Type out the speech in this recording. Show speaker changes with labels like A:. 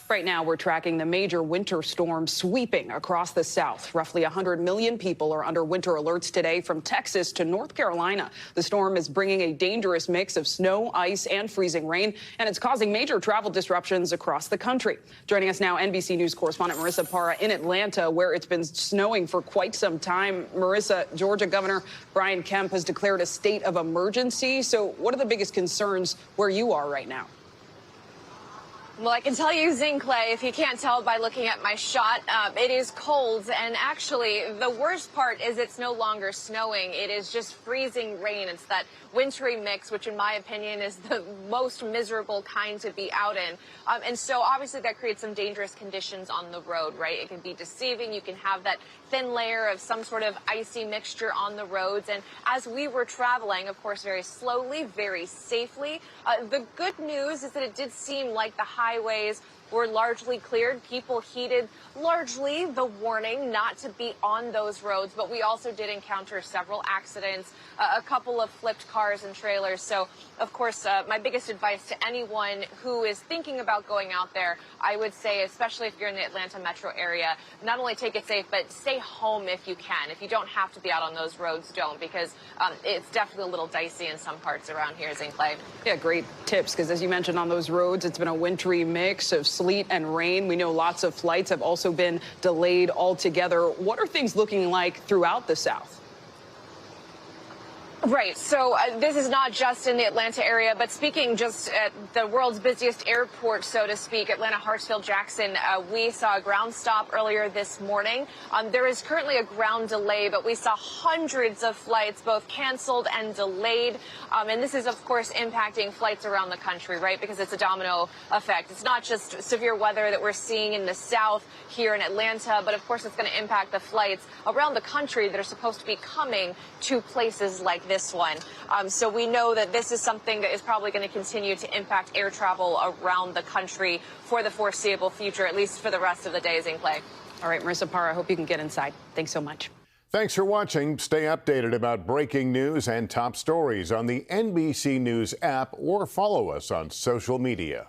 A: Right now, we're tracking the major winter storm sweeping across the South. Roughly 100 million people are under winter alerts today from Texas to North Carolina. The storm is bringing a dangerous mix of snow, ice, and freezing rain, and it's causing major travel disruptions across the country. Joining us now, NBC News correspondent Marissa Parra in Atlanta, where it's been snowing for quite some time. Marissa, Georgia Governor Brian Kemp has declared a state of emergency. So what are the biggest concerns where you are right now?
B: Well, I can tell you, Zing Clay, if you can't tell by looking at my shot, it is cold. And actually, the worst part is it's no longer snowing. It is just freezing rain. It's that wintry mix, which in my opinion is the most miserable kind to be out in. And so obviously that creates some dangerous conditions on the road, right? It can be deceiving. You can have that thin layer of some sort of icy mixture on the roads. And as we were traveling, of course, very slowly, very safely, the good news is that it did seem like the highways were largely cleared. People heeded largely the warning not to be on those roads, but we also did encounter several accidents, a couple of flipped cars and trailers. So, of course, my biggest advice to anyone who is thinking about going out there, I would say, especially if you're in the Atlanta metro area, not only take it safe, but stay home if you can. If you don't have to be out on those roads, don't, because it's definitely a little dicey in some parts around here, Zing Clay.
A: Yeah, great tips, because as you mentioned, on those roads, it's been a wintry mix of sleet and rain. We know lots of flights have also been delayed altogether. What are things looking like throughout the South?
B: Right. So this is not just in the Atlanta area, but speaking just at the world's busiest airport, so to speak, Atlanta Hartsfield Jackson, we saw a ground stop earlier this morning. There is currently a ground delay, but we saw hundreds of flights both canceled and delayed. And this is, of course, impacting flights around the country, right, because it's a domino effect. It's not just severe weather that we're seeing in the South here in Atlanta, but, of course, it's going to impact the flights around the country that are supposed to be coming to places like this one. So we know that this is something that is probably going to continue to impact air travel around the country for the foreseeable future, at least for the rest of the day, Zing Clay.
A: All right, Marissa Parra, I hope you can get inside. Thanks so much.
C: Thanks for watching. Stay updated about breaking news and top stories on the NBC News app or follow us on social media.